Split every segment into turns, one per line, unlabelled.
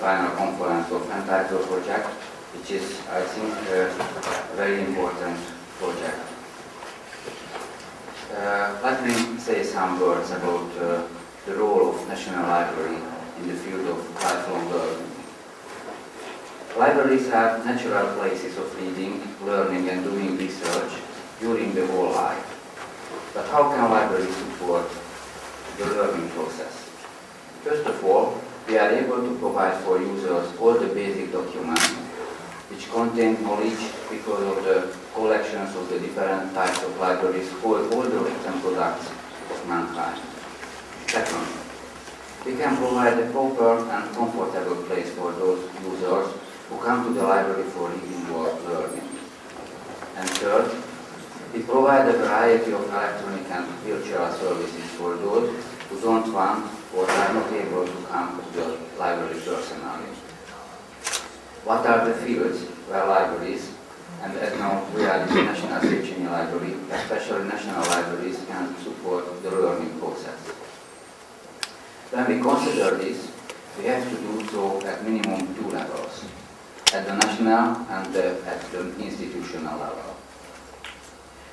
final conference of Entitle project, which is, I think, a very important project. Let me say some words about the role of National Library in the field of lifelong learning. Libraries are natural places of reading, learning and doing research during the whole life. But how can libraries support the learning process? First of all, we are able to provide for users all the basic documents which contain knowledge because of the collections of the different types of libraries hold all the written products of mankind. Second, we can provide a proper and comfortable place for those users who come to the library for reading or learning. And third, we provide a variety of electronic and virtual services for those who don't want or are not able to come to the library personally. What are the fields where libraries, and as now we are in the National Széchenyi Library, especially national libraries, can support the learning process? When we consider this, we have to do so at minimum 2 levels, at the national and at the institutional level.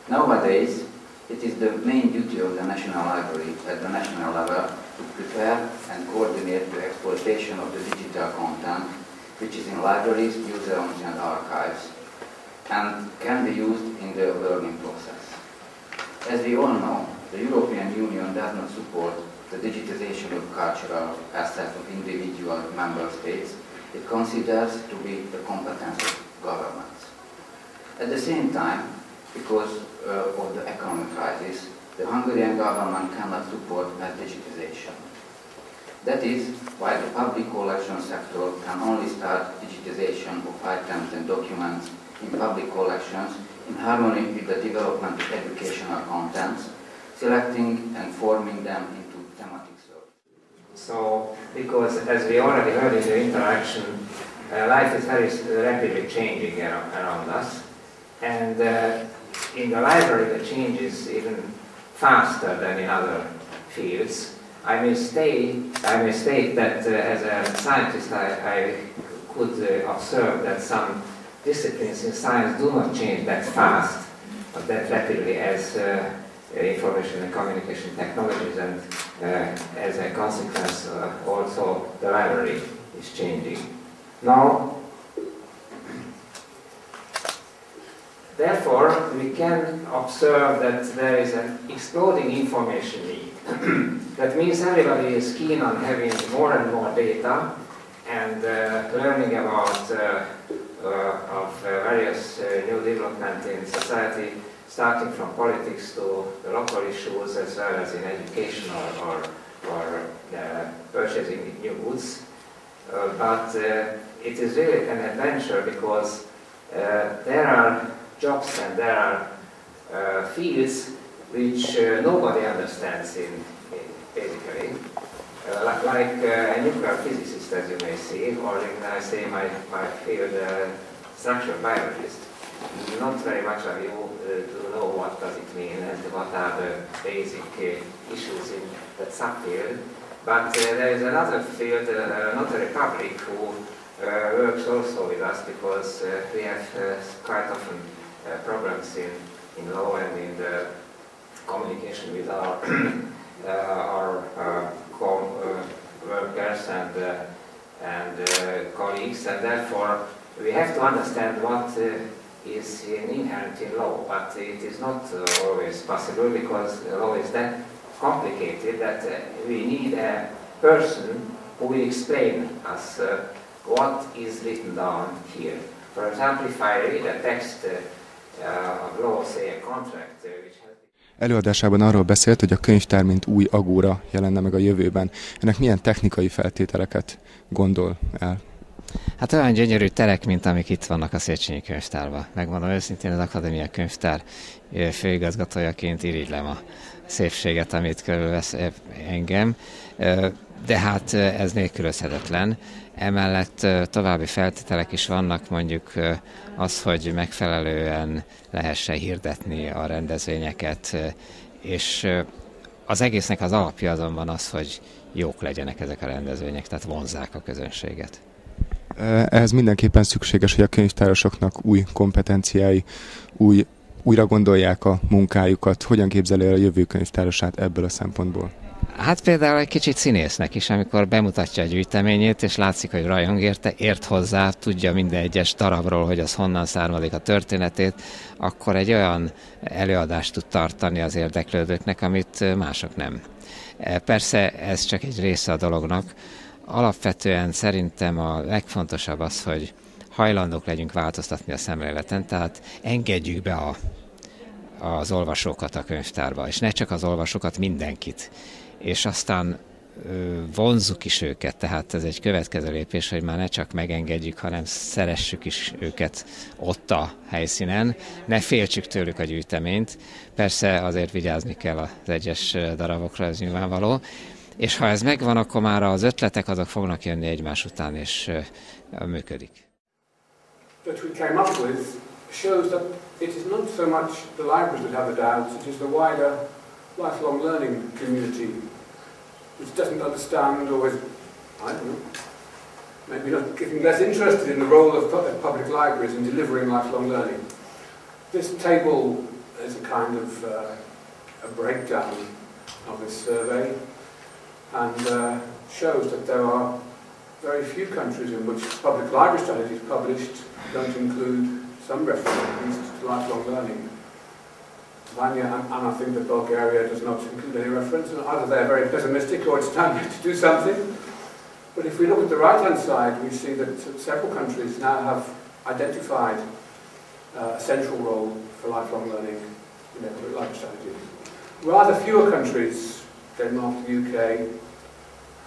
Nowadays, it is the main duty of the National Library at the national level to prepare and coordinate the exploitation of the digital content which is in libraries, museums and archives, and can be used in the learning process. As we all know, the European Union does not support the digitization of cultural assets of individual member states. It considers to be the competence of governments. At the same time, because of the economic crisis, the Hungarian government cannot support mass digitization. That is why the public collection sector can only start digitization of items and documents in public collections in harmony with the development of educational contents, selecting and forming them into thematic services.
So, because as we already heard in the interaction, life is very rapidly changing around us, and in the library the change is even faster than in other fields. I may state that as a scientist I could observe that some disciplines in science do not change that fast, or that rapidly as information and communication technologies, and as a consequence also the library is changing. Now, therefore, we can observe that there is an exploding information need. That means everybody is keen on having more and more data and learning about various new development in society, starting from politics to the local issues as well as in education or purchasing new goods. But it is really an adventure because there are jobs and there are fields which nobody understands basically, like a nuclear physicist, as you may see, or in, I say, my field, structural biologist. Not very much of you do know what does it mean and what are the basic issues in that subfield. But there is another field, Notary Public, who works also with us because we have quite often problems in law and in the communication with our workers and colleagues, and therefore we have to understand what is inherent in law, but it is not always possible because law is that complicated that we need a person who will explain us what is written down here. For example, if I read a text of law, say a contract, which has...
Előadásában arról beszélt, hogy a könyvtár mint új agóra jelenne meg a jövőben. Ennek milyen technikai feltételeket gondol el?
Hát olyan gyönyörű terek, mint amik itt vannak a Széchenyi könyvtárban. Megmondom őszintén, az Akadémia könyvtár főigazgatójaként irigylem a szépséget, amit körülvesz engem, de hát ez nélkülözhetetlen. Emellett további feltételek is vannak, mondjuk az, hogy megfelelően lehessen hirdetni a rendezvényeket, és az egésznek az alapja azonban az, hogy jók legyenek ezek a rendezvények, tehát vonzzák a közönséget.
Ehhez mindenképpen szükséges, hogy a könyvtárosoknak új kompetenciái, újra gondolják a munkájukat. Hogyan képzeli el a jövő könyvtárosát ebből a szempontból?
Hát például egy kicsit színésznek is, amikor bemutatja a gyűjteményét, és látszik, hogy rajong érte, ért hozzá, tudja minden egyes darabról, hogy az honnan származik a történetét, akkor egy olyan előadást tud tartani az érdeklődőknek, amit mások nem. Persze ez csak egy része a dolognak. Alapvetően szerintem a legfontosabb az, hogy hajlandók legyünk változtatni a szemléleten, tehát engedjük be az olvasókat a könyvtárba, és ne csak az olvasókat, mindenkit. És aztán vonzzuk is őket, tehát ez egy következő lépés, hogy már ne csak megengedjük, hanem szeressük is őket ott a helyszínen, ne féltsük tőlük a gyűjteményt, persze azért vigyázni kell az egyes darabokra, ez nyilvánvaló, és ha ez megvan, akkor már az ötletek azok fognak jönni egymás után, és működik.
That we came up with shows that it is not so much the libraries that have the doubts, it is the wider lifelong learning community which doesn't understand or is, I don't know, maybe not getting less interested in the role of public libraries in delivering lifelong learning. This table is a kind of a breakdown of this survey and shows that there are very few countries in which public library strategies published don't include some reference at least to lifelong learning. Vanya and I think that Bulgaria does not include any reference, and either they're very pessimistic or it's time to do something. But if we look at the right-hand side, we see that several countries now have identified a central role for lifelong learning in their public library strategies. Rather fewer countries, Denmark, the UK,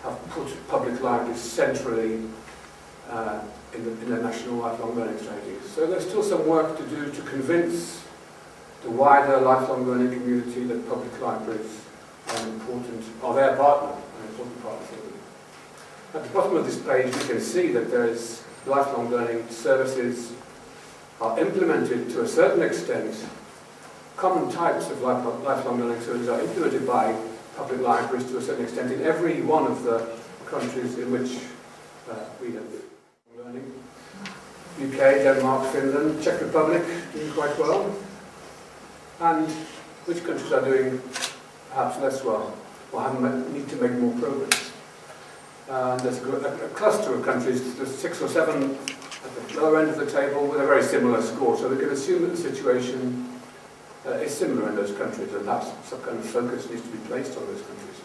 have put public libraries centrally in their national lifelong learning strategies. So there's still some work to do to convince the wider lifelong learning community that public libraries are their partner, an important partner for them. At the bottom of this page we can see that there is lifelong learning services are implemented to a certain extent. Common types of lifelong learning services are implemented by public libraries to a certain extent in every one of the countries in which we have learning. UK, Denmark, Finland, Czech Republic doing quite well. And which countries are doing perhaps less well or need to make more progress. There's a cluster of countries, there's 6 or 7 at the lower end of the table with a very similar score, so we can assume that the situation is similar in those countries and perhaps some kind of focus needs to be placed on those countries.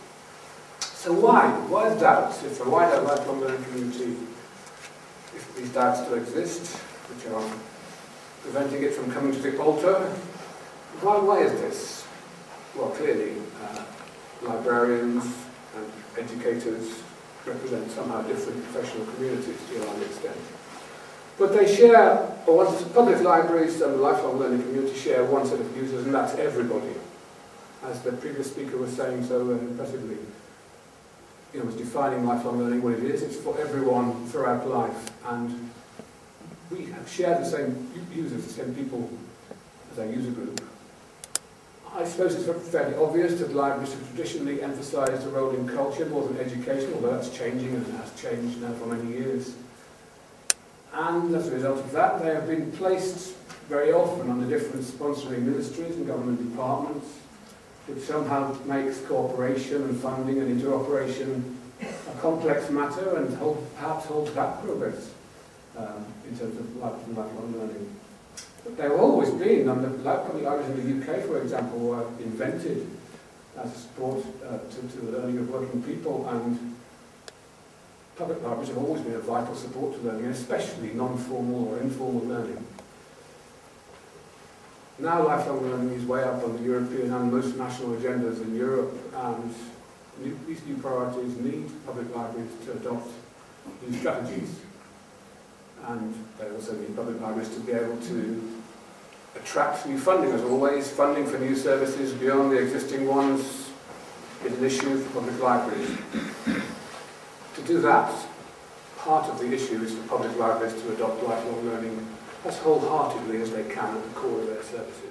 So why? Why is doubts? If the wider lifelong learning community, if these doubts still exist, which are preventing it from coming to the altar, why is this? Well, clearly, librarians and educators represent somehow different professional communities to a large extent. But they share, or public libraries and the lifelong learning community share one set of users, and that's everybody. As the previous speaker was saying so impressively, was defining lifelong learning what it is. It's for everyone throughout life, and we have shared the same users, the same people as our user group. I suppose it's fairly obvious that libraries have traditionally emphasised the role in culture more than education, although that's changing and has changed now for many years. And as a result of that, they have been placed very often under different sponsoring ministries and government departments, which somehow makes cooperation and funding and interoperation a complex matter and perhaps holds back progress in terms of lifelong learning. But there have always been, and the public libraries in the UK, for example, were invented as a support to the learning of working people, and public libraries have always been a vital support to learning, especially non-formal or informal learning. Now lifelong learning is way up on the European and most national agendas in Europe, and these new priorities need public libraries to adopt new strategies. And they also need public libraries to be able to attract new funding, as always. Funding for new services beyond the existing ones is an issue for public libraries. To do that, part of the issue is for public libraries to adopt lifelong learning as wholeheartedly as they can at the core of their services.